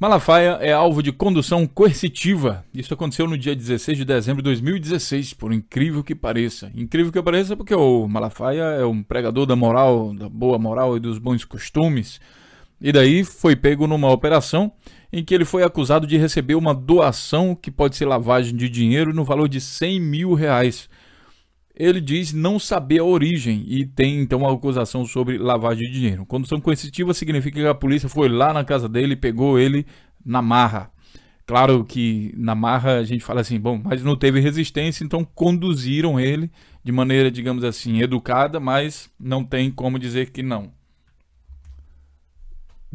Malafaia é alvo de condução coercitiva. Isso aconteceu no dia 16 de dezembro de 2016, por incrível que pareça. Incrível que pareça porque o Malafaia é um pregador da moral, da boa moral e dos bons costumes. E daí foi pego numa operação em que ele foi acusado de receber uma doação que pode ser lavagem de dinheiro no valor de R$100 mil. Ele diz não saber a origem e tem então uma acusação sobre lavagem de dinheiro. Condução coercitiva significa que a polícia foi lá na casa dele e pegou ele na marra. Claro que na marra a gente fala assim, bom, mas não teve resistência, então conduziram ele de maneira, digamos assim, educada, mas não tem como dizer que não.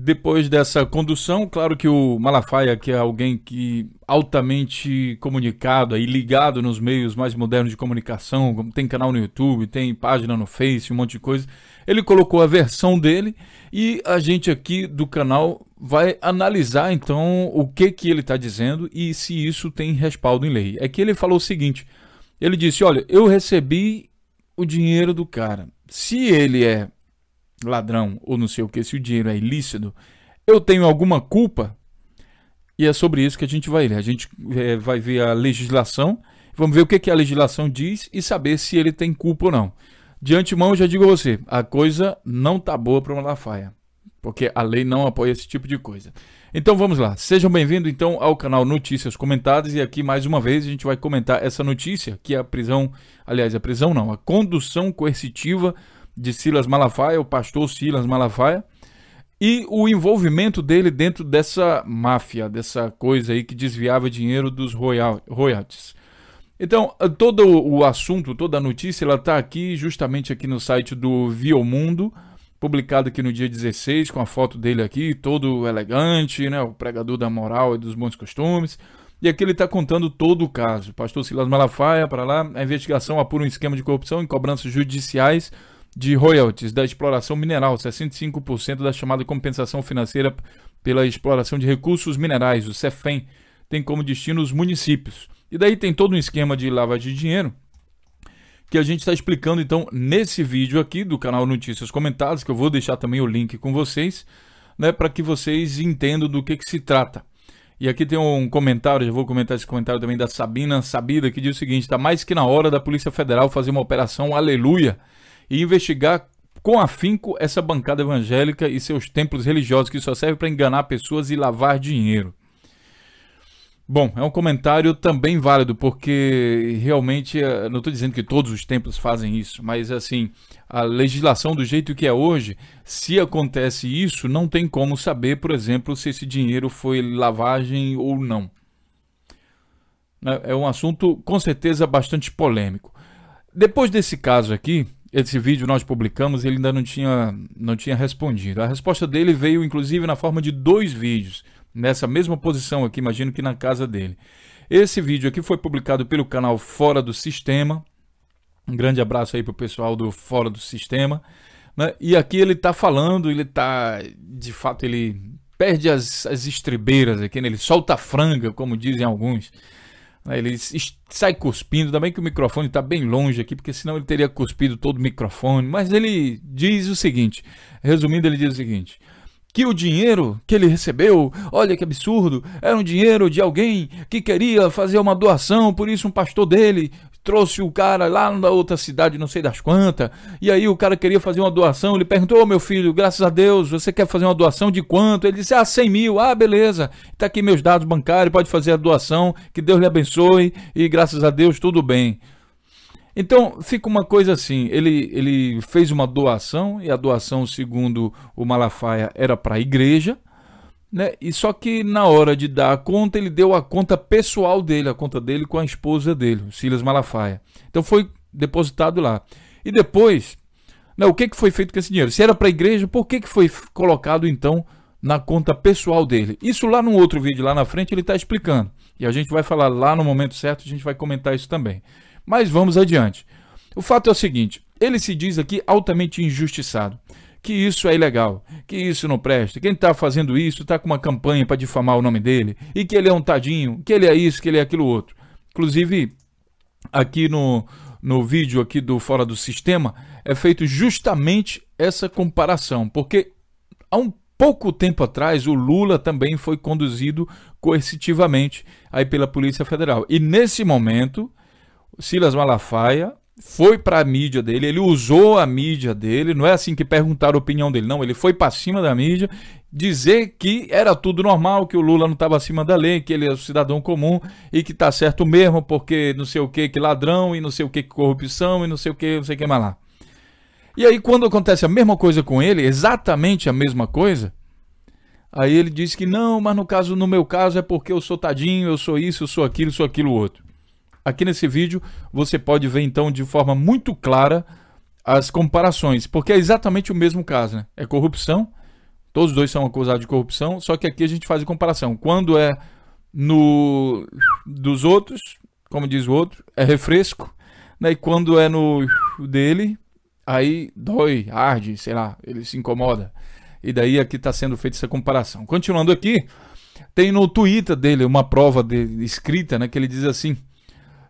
Depois dessa condução, claro que o Malafaia, que é alguém que altamente comunicado e ligado nos meios mais modernos de comunicação, como tem canal no YouTube, tem página no Face, um monte de coisa, ele colocou a versão dele e a gente aqui do canal vai analisar então o que ele está dizendo e se isso tem respaldo em lei. É que ele falou o seguinte, ele disse, olha, eu recebi o dinheiro do cara, se ele é ladrão ou não sei o que, se o dinheiro é ilícito, eu tenho alguma culpa? E é sobre isso que a gente vai ler. A gente vai ver a legislação, vamos ver o que a legislação diz e saber se ele tem culpa ou não. De antemão, eu já digo a você, a coisa não tá boa para o Malafaia, porque a lei não apoia esse tipo de coisa. Então vamos lá, sejam bem-vindos então ao canal Notícias Comentadas e aqui mais uma vez a gente vai comentar essa notícia, que é a prisão, aliás, a prisão não, a condução coercitiva de Silas Malafaia, o pastor Silas Malafaia, e o envolvimento dele dentro dessa máfia, dessa coisa aí que desviava dinheiro dos royalties. Então, todo o assunto, toda a notícia, ela está aqui, justamente aqui no site do Viomundo, publicado aqui no dia 16, com a foto dele aqui, todo elegante, né, o pregador da moral e dos bons costumes. E aqui ele está contando todo o caso. Pastor Silas Malafaia, para lá, a investigação apura um esquema de corrupção em cobranças judiciais de royalties da exploração mineral, 65% da chamada compensação financeira pela exploração de recursos minerais, o CEFEM, tem como destino os municípios. E daí tem todo um esquema de lavagem de dinheiro que a gente está explicando então nesse vídeo aqui do canal Notícias Comentadas, que eu vou deixar também o link com vocês, né, para que vocês entendam do que se trata. E aqui tem um comentário, já vou comentar esse comentário também da Sabina Sabida, que diz o seguinte, está mais que na hora da Polícia Federal fazer uma operação aleluia e investigar com afinco essa bancada evangélica e seus templos religiosos que só servem para enganar pessoas e lavar dinheiro. Bom, é um comentário também válido, porque realmente, não estou dizendo que todos os templos fazem isso, mas assim, a legislação do jeito que é hoje, se acontece isso, não tem como saber, por exemplo, se esse dinheiro foi lavagem ou não. É um assunto, com certeza, bastante polêmico. Depois desse caso aqui, esse vídeo nós publicamos, ele ainda não tinha respondido. A resposta dele veio, inclusive, na forma de 2 vídeos, nessa mesma posição aqui, imagino que na casa dele. Esse vídeo aqui foi publicado pelo canal Fora do Sistema. Um grande abraço aí pro pessoal do Fora do Sistema, né? E aqui ele tá falando, ele tá, de fato, ele perde as estribeiras aqui, né? Ele solta a franga, como dizem alguns. Ele sai cuspindo, ainda bem que o microfone está bem longe aqui, porque senão ele teria cuspido todo o microfone. Mas ele diz o seguinte, resumindo, ele diz o seguinte, que o dinheiro que ele recebeu, olha que absurdo, era um dinheiro de alguém que queria fazer uma doação, por isso um pastor dele trouxe o cara lá na outra cidade, não sei das quantas, e aí o cara queria fazer uma doação, ele perguntou, meu filho, graças a Deus, você quer fazer uma doação de quanto? Ele disse, 100 mil, beleza, tá aqui meus dados bancários, pode fazer a doação, que Deus lhe abençoe, e graças a Deus tudo bem. Então fica uma coisa assim, ele fez uma doação, e a doação, segundo o Malafaia, era para a igreja, né? E só que na hora de dar a conta, ele deu a conta pessoal dele, a conta dele com a esposa dele, o Silas Malafaia. Então foi depositado lá. E depois, né, o que foi feito com esse dinheiro? Se era para a igreja, por que foi colocado então na conta pessoal dele? Isso lá num outro vídeo lá na frente ele está explicando. E a gente vai falar lá no momento certo, a gente vai comentar isso também. Mas vamos adiante. O fato é o seguinte, ele se diz aqui altamente injustiçado, que isso é ilegal, que isso não presta, quem está fazendo isso está com uma campanha para difamar o nome dele, e que ele é um tadinho, que ele é isso, que ele é aquilo outro. Inclusive, aqui no vídeo aqui do Fora do Sistema, é feito justamente essa comparação, porque há um pouco tempo atrás, o Lula também foi conduzido coercitivamente aí pela Polícia Federal. E nesse momento, Silas Malafaia foi para a mídia dele, ele usou a mídia dele, não é assim que perguntaram a opinião dele, não, ele foi para cima da mídia dizer que era tudo normal, que o Lula não estava acima da lei, que ele é um cidadão comum e que tá certo mesmo, porque não sei o que ladrão e não sei o que corrupção e não sei o que mais lá. E aí quando acontece a mesma coisa com ele, exatamente a mesma coisa, aí ele diz que não, mas no meu caso é porque eu sou tadinho, eu sou isso, eu sou aquilo outro. Aqui nesse vídeo você pode ver então de forma muito clara as comparações, porque é exatamente o mesmo caso, né? É corrupção, todos os dois são acusados de corrupção, só que aqui a gente faz a comparação. Quando é no dos outros, como diz o outro, é refresco, né? E quando é no dele, aí dói, arde, sei lá, ele se incomoda. E daí aqui está sendo feita essa comparação. Continuando aqui, tem no Twitter dele uma prova escrita, né, que ele diz assim,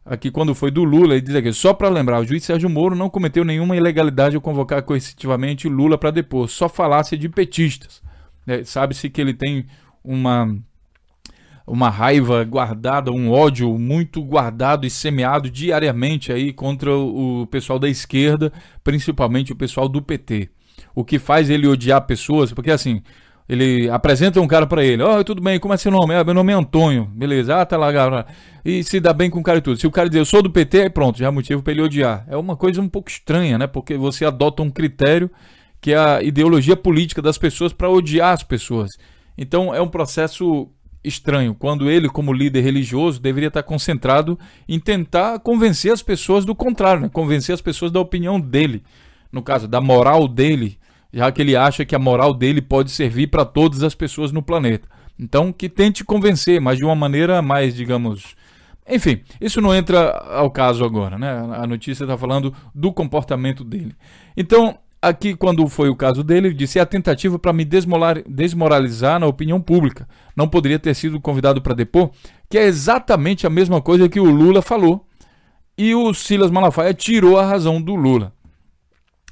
aqui quando foi do Lula, ele diz aqui, só para lembrar, o juiz Sérgio Moro não cometeu nenhuma ilegalidade ao convocar coercitivamente Lula para depor, só falácia de petistas. Sabe-se que ele tem uma raiva guardada, um ódio muito guardado e semeado diariamente aí contra o pessoal da esquerda, principalmente o pessoal do PT. O que faz ele odiar pessoas, porque assim, ele apresenta um cara pra ele, tudo bem, como é seu nome? Meu nome é Antônio, beleza, tá lá, galera. E se dá bem com o cara e tudo. Se o cara dizer, eu sou do PT, aí pronto, já é motivo pra ele odiar. É uma coisa um pouco estranha, né, porque você adota um critério que é a ideologia política das pessoas para odiar as pessoas. Então é um processo estranho, quando ele, como líder religioso, deveria estar concentrado em tentar convencer as pessoas do contrário, né? Convencer as pessoas da opinião dele, no caso, da moral dele, já que ele acha que a moral dele pode servir para todas as pessoas no planeta. Então, que tente convencer, mas de uma maneira mais, digamos... Enfim, isso não entra ao caso agora, né? A notícia está falando do comportamento dele. Então, aqui, quando foi o caso dele, ele disse, é a tentativa para me desmoralizar na opinião pública. Não poderia ter sido convidado para depor, que é exatamente a mesma coisa que o Lula falou. E o Silas Malafaia tirou a razão do Lula.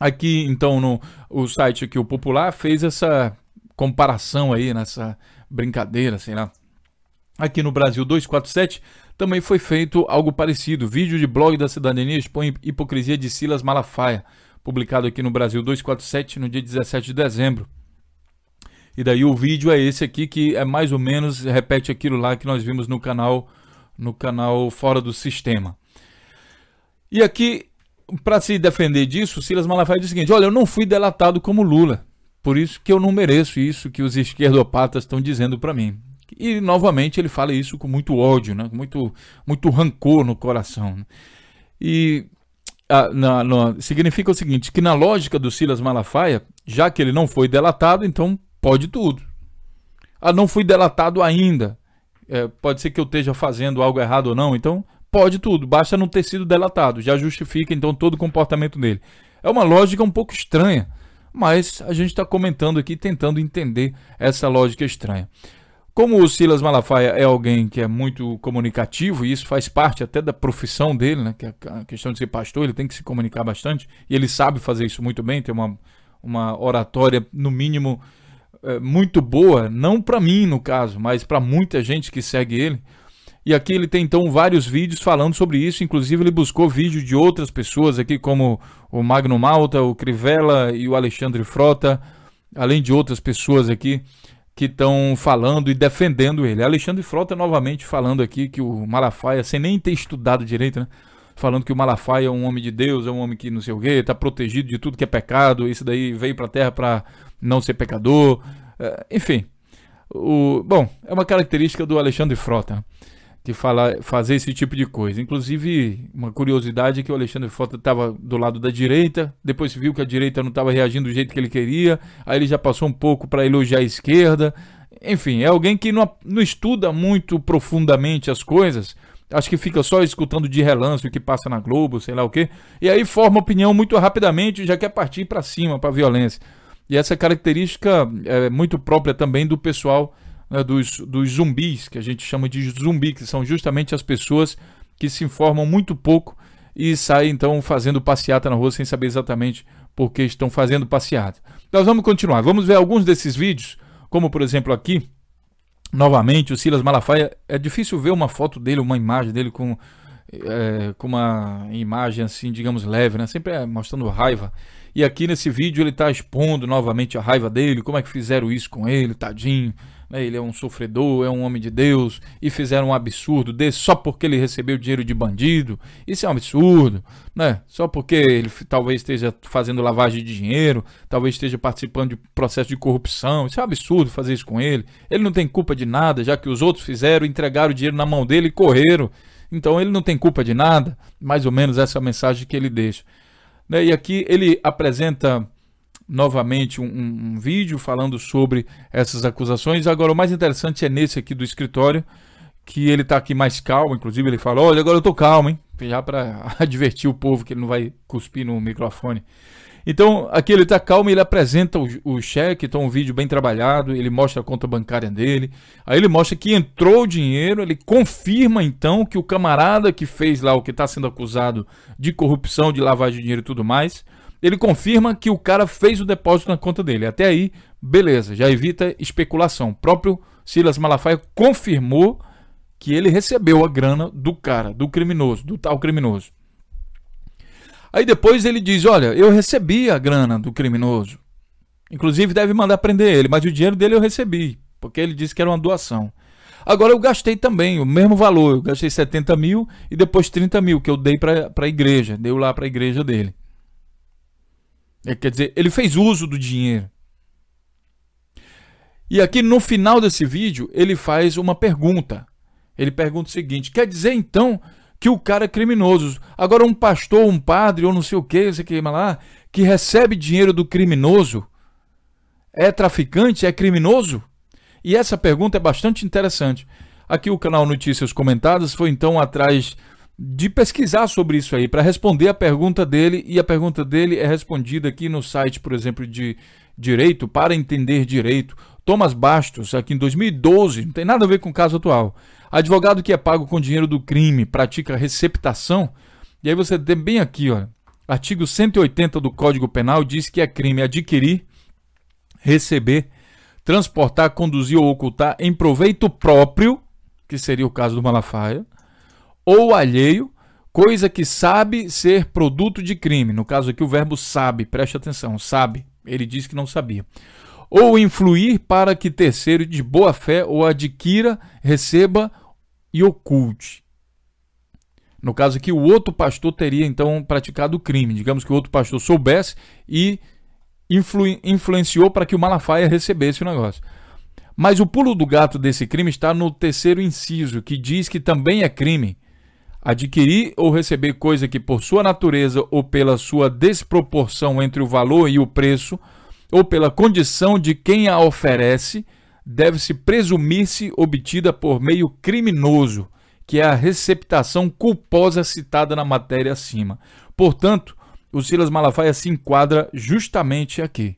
Aqui, então, o site aqui, o Popular, fez essa comparação aí, nessa brincadeira, sei lá. Aqui no Brasil 247 também foi feito algo parecido. Vídeo de blog da cidadania expõe hipocrisia de Silas Malafaia, publicado aqui no Brasil 247 no dia 17 de dezembro. E daí o vídeo é esse aqui, que é mais ou menos, repete aquilo lá que nós vimos no canal Fora do Sistema. E aqui, para se defender disso, Silas Malafaia diz o seguinte, olha, eu não fui delatado como Lula, por isso que eu não mereço isso que os esquerdopatas estão dizendo para mim. E, novamente, ele fala isso com muito ódio, né? muito rancor no coração. Né? E significa o seguinte, que na lógica do Silas Malafaia, já que ele não foi delatado, então pode tudo. Não fui delatado ainda, pode ser que eu esteja fazendo algo errado ou não, então pode tudo, basta não ter sido delatado, já justifica então todo o comportamento dele. É uma lógica um pouco estranha, mas a gente está comentando aqui, tentando entender essa lógica estranha. Como o Silas Malafaia é alguém que é muito comunicativo, e isso faz parte até da profissão dele, né, que é a questão de ser pastor, ele tem que se comunicar bastante, e ele sabe fazer isso muito bem, tem uma oratória, no mínimo, muito boa, não para mim no caso, mas para muita gente que segue ele. E aqui ele tem então vários vídeos falando sobre isso, inclusive ele buscou vídeo de outras pessoas aqui, como o Magno Malta, o Crivella e o Alexandre Frota, além de outras pessoas aqui que estão falando e defendendo ele. Alexandre Frota novamente falando aqui que o Malafaia, sem nem ter estudado direito, né? Falando que o Malafaia é um homem de Deus, é um homem que não sei o quê, está protegido de tudo que é pecado, isso daí veio para a terra para não ser pecador, enfim. Bom, é uma característica do Alexandre Frota, né? De fazer esse tipo de coisa. Inclusive, uma curiosidade é que o Alexandre Frota estava do lado da direita, depois viu que a direita não estava reagindo do jeito que ele queria, aí ele já passou um pouco para elogiar a esquerda. Enfim, é alguém que não estuda muito profundamente as coisas, acho que fica só escutando de relance o que passa na Globo, sei lá o quê, e aí forma opinião muito rapidamente e já quer partir para cima, para a violência. E essa característica é muito própria também do pessoal, né, dos zumbis, que a gente chama de zumbi, que são justamente as pessoas que se informam muito pouco e saem então fazendo passeata na rua sem saber exatamente por que estão fazendo passeata. Nós vamos continuar, vamos ver alguns desses vídeos como por exemplo aqui, novamente, o Silas Malafaia, é difícil ver uma foto dele, uma imagem dele com uma imagem assim, digamos, leve, né? Sempre mostrando raiva. E aqui nesse vídeo ele está expondo novamente a raiva dele, como é que fizeram isso com ele, tadinho. Ele é um sofredor, é um homem de Deus, e fizeram um absurdo desse só porque ele recebeu dinheiro de bandido. Isso é um absurdo, né? Só porque ele talvez esteja fazendo lavagem de dinheiro, talvez esteja participando de processo de corrupção. Isso é um absurdo fazer isso com ele. Ele não tem culpa de nada, já que os outros fizeram, entregaram o dinheiro na mão dele e correram. Então ele não tem culpa de nada. Mais ou menos essa é a mensagem que ele deixa. E aqui ele apresenta novamente um vídeo falando sobre essas acusações. Agora o mais interessante é nesse aqui do escritório, que ele está aqui mais calmo. Inclusive ele fala, olha, agora eu estou calmo, hein? Já para advertir o povo que ele não vai cuspir no microfone. Então aqui ele está calmo e ele apresenta o cheque. Então um vídeo bem trabalhado, ele mostra a conta bancária dele, aí ele mostra que entrou o dinheiro, ele confirma então que o camarada que fez lá o que está sendo acusado de corrupção, de lavagem de dinheiro e tudo mais, ele confirma que o cara fez o depósito na conta dele. Até aí, beleza, já evita especulação. O próprio Silas Malafaia confirmou que ele recebeu a grana do cara, do criminoso, do tal criminoso. Aí depois ele diz, olha, eu recebi a grana do criminoso. Inclusive deve mandar prender ele, mas o dinheiro dele eu recebi, porque ele disse que era uma doação. Agora eu gastei também o mesmo valor, eu gastei 70 mil e depois 30 mil que eu dei para a igreja, deu lá para a igreja dele. Quer dizer, ele fez uso do dinheiro. E aqui no final desse vídeo ele faz uma pergunta. Ele pergunta o seguinte, quer dizer então que o cara é criminoso? Agora um pastor, um padre ou não sei o que lá, que recebe dinheiro do criminoso, é traficante, é criminoso? E essa pergunta é bastante interessante. Aqui o canal Notícias Comentadas foi então atrás de pesquisar sobre isso aí, para responder a pergunta dele, e a pergunta dele é respondida aqui no site, por exemplo, de Direito, para entender direito. Thomas Bastos, aqui em 2012, não tem nada a ver com o caso atual. Advogado que é pago com dinheiro do crime, pratica receptação. E aí você tem bem aqui, ó, artigo 180 do Código Penal diz que é crime adquirir, receber, transportar, conduzir ou ocultar em proveito próprio, que seria o caso do Malafaia, ou alheio, coisa que sabe ser produto de crime. No caso aqui o verbo sabe, preste atenção, sabe, ele disse que não sabia. Ou influir para que terceiro de boa fé ou adquira, receba e oculte. No caso aqui o outro pastor teria então praticado o crime. Digamos que o outro pastor soubesse e influenciou para que o Malafaia recebesse o negócio. Mas o pulo do gato desse crime está no terceiro inciso, que diz que também é crime adquirir ou receber coisa que por sua natureza ou pela sua desproporção entre o valor e o preço, ou pela condição de quem a oferece, deve-se presumir-se obtida por meio criminoso, que é a receptação culposa citada na matéria acima. Portanto, o Silas Malafaia se enquadra justamente aqui.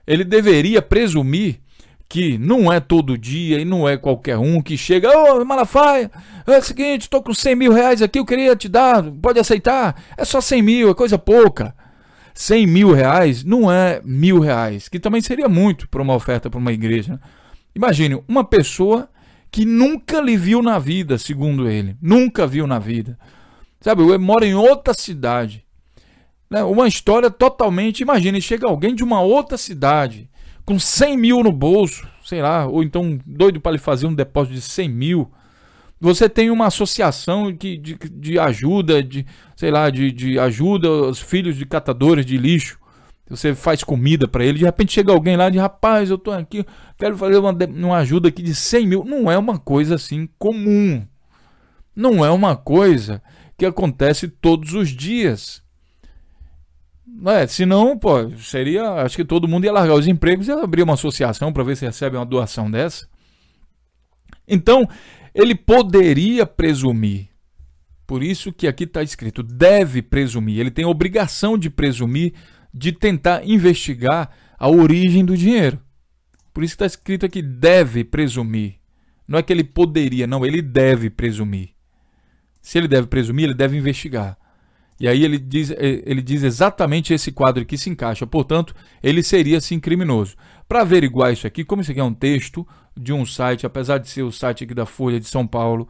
Ele deveria presumir que não é todo dia e não é qualquer um que chega, ô Malafaia, é o seguinte, estou com 100 mil reais aqui, eu queria te dar, pode aceitar? É só 100 mil, é coisa pouca. 100 mil reais não é R$1.000, que também seria muito para uma oferta para uma igreja, né? Imagine, uma pessoa que nunca lhe viu na vida, segundo ele, nunca viu na vida, sabe, ele mora em outra cidade, né? Uma história totalmente, imagine, chega alguém de uma outra cidade, com 100 mil no bolso, sei lá, ou então doido para lhe fazer um depósito de 100 mil, você tem uma associação de ajuda, sei lá, de ajuda aos filhos de catadores de lixo. Você faz comida para ele, de repente chega alguém lá e diz, rapaz, eu tô aqui, quero fazer uma ajuda aqui de 100 mil. Não é uma coisa assim comum. Não é uma coisa que acontece todos os dias. Não é? Senão, pô, seria, acho que todo mundo ia largar os empregos e ia abrir uma associação para ver se recebe uma doação dessa. Então, ele poderia presumir, por isso que aqui está escrito, deve presumir, ele tem a obrigação de presumir, de tentar investigar a origem do dinheiro. Por isso está escrito aqui, deve presumir. Não é que ele poderia, não, ele deve presumir. Se ele deve presumir, ele deve investigar. E aí ele diz exatamente esse quadro aqui se encaixa. Portanto, ele seria sim criminoso. Para averiguar isso aqui, como isso aqui é um texto de um site, apesar de ser o site aqui da Folha de São Paulo,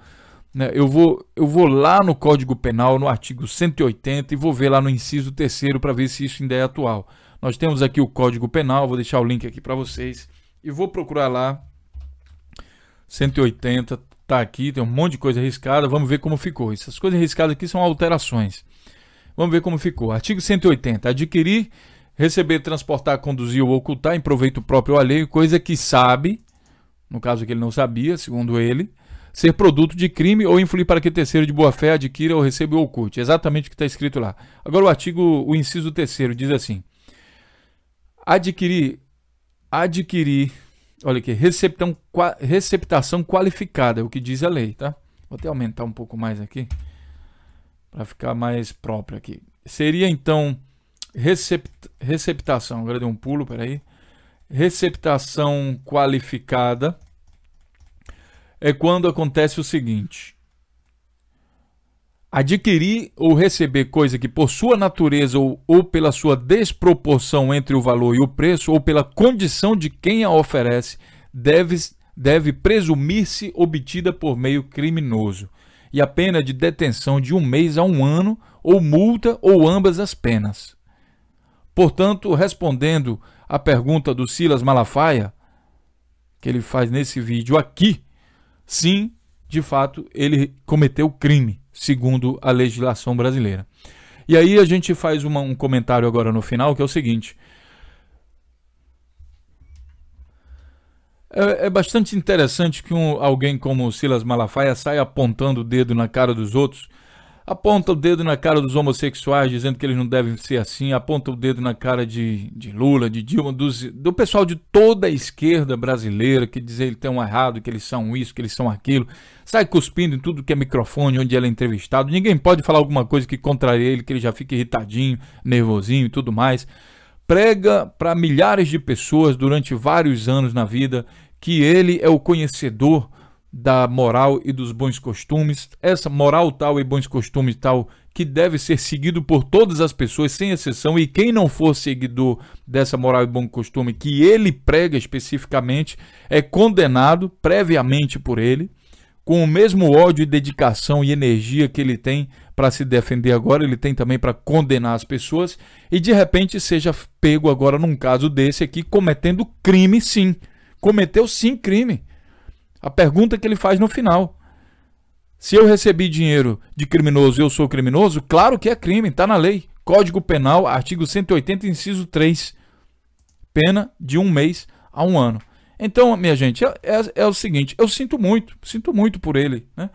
né, eu vou lá no Código Penal, no artigo 180, e vou ver lá no inciso 3º para ver se isso ainda é atual. Nós temos aqui o Código Penal, vou deixar o link aqui para vocês, e vou procurar lá, 180, tá aqui, tem um monte de coisa riscada, vamos ver como ficou. Essas coisas riscadas aqui são alterações. Vamos ver como ficou. Artigo 180. Adquirir, receber, transportar, conduzir ou ocultar em proveito próprio ou alheio, coisa que sabe, no caso que ele não sabia, segundo ele, ser produto de crime ou influir para que terceiro de boa fé adquira ou receba ou oculte. Exatamente o que está escrito lá. Agora o inciso 3º diz assim. Adquirir, olha aqui, receptação qualificada, é o que diz a lei, tá? Vou até aumentar um pouco mais aqui, para ficar mais próprio aqui. Seria então receptação, agora deu um pulo, peraí. Receptação qualificada é quando acontece o seguinte: adquirir ou receber coisa que por sua natureza ou pela sua desproporção entre o valor e o preço ou pela condição de quem a oferece deve presumir-se obtida por meio criminoso, e a pena de detenção de 1 mês a 1 ano, ou multa, ou ambas as penas. Portanto, respondendo à pergunta do Silas Malafaia, que ele faz nesse vídeo aqui, sim, de fato, ele cometeu crime, segundo a legislação brasileira. E aí a gente faz um comentário agora no final, que é o seguinte. É bastante interessante que alguém como o Silas Malafaia saia apontando o dedo na cara dos outros, aponta o dedo na cara dos homossexuais, dizendo que eles não devem ser assim, aponta o dedo na cara de Lula, de Dilma, do pessoal de toda a esquerda brasileira, que diz que eles estão errados, que eles são isso, que eles são aquilo, sai cuspindo em tudo que é microfone, onde ele é entrevistado, ninguém pode falar alguma coisa que contraria ele, que ele já fica irritadinho, nervosinho e tudo mais. Prega para milhares de pessoas durante vários anos na vida que ele é o conhecedor da moral e dos bons costumes, essa moral tal e bons costumes tal que deve ser seguido por todas as pessoas sem exceção, e quem não for seguidor dessa moral e bom costume que ele prega especificamente é condenado previamente por ele, com o mesmo ódio e dedicação e energia que ele tem para se defender agora, ele tem também para condenar as pessoas, e de repente seja pego agora num caso desse aqui cometendo crime sim, cometeu sim crime. A pergunta que ele faz no final: se eu recebi dinheiro de criminoso, eu sou criminoso? Claro que é crime, está na lei. Código Penal, artigo 180, inciso 3. Pena de 1 mês a 1 ano. Então, minha gente, é o seguinte, eu sinto muito por ele, né?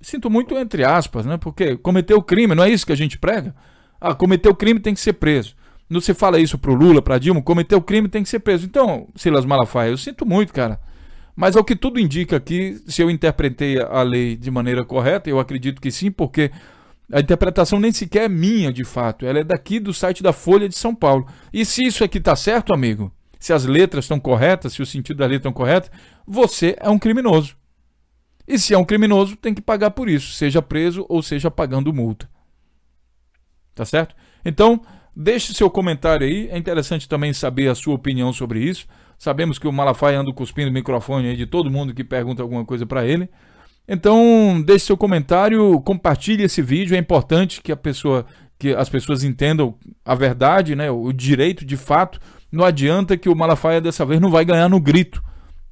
Sinto muito entre aspas, né? Porque cometeu crime, não é isso que a gente prega? Ah, cometeu crime, tem que ser preso. Não se fala isso pro Lula, pra Dilma, cometeu crime, tem que ser preso. Então, Silas Malafaia, eu sinto muito, cara. Mas ao que tudo indica aqui, se eu interpretei a lei de maneira correta, eu acredito que sim, porque a interpretação nem sequer é minha, de fato. Ela é daqui do site da Folha de São Paulo. E se isso aqui tá certo, amigo, se as letras estão corretas, se o sentido da letra estão correto, você é um criminoso. E se é um criminoso, tem que pagar por isso, seja preso ou seja pagando multa. Tá certo? Então, deixe seu comentário aí. É interessante também saber a sua opinião sobre isso. Sabemos que o Malafaia anda cuspindo o microfone aí de todo mundo que pergunta alguma coisa para ele. Então, deixe seu comentário, compartilhe esse vídeo. É importante que as pessoas entendam a verdade, né? O direito de fato. Não adianta que o Malafaia dessa vez não vai ganhar no grito.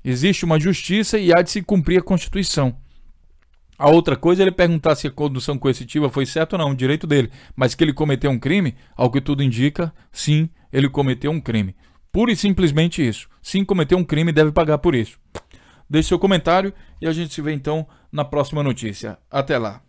Existe uma justiça e há de se cumprir a Constituição. A outra coisa é ele perguntar se a condução coercitiva foi certa ou não, o direito dele. Mas que ele cometeu um crime, ao que tudo indica, sim, ele cometeu um crime. Pura e simplesmente isso. Sim, cometeu um crime e deve pagar por isso. Deixe seu comentário e a gente se vê então na próxima notícia. Até lá.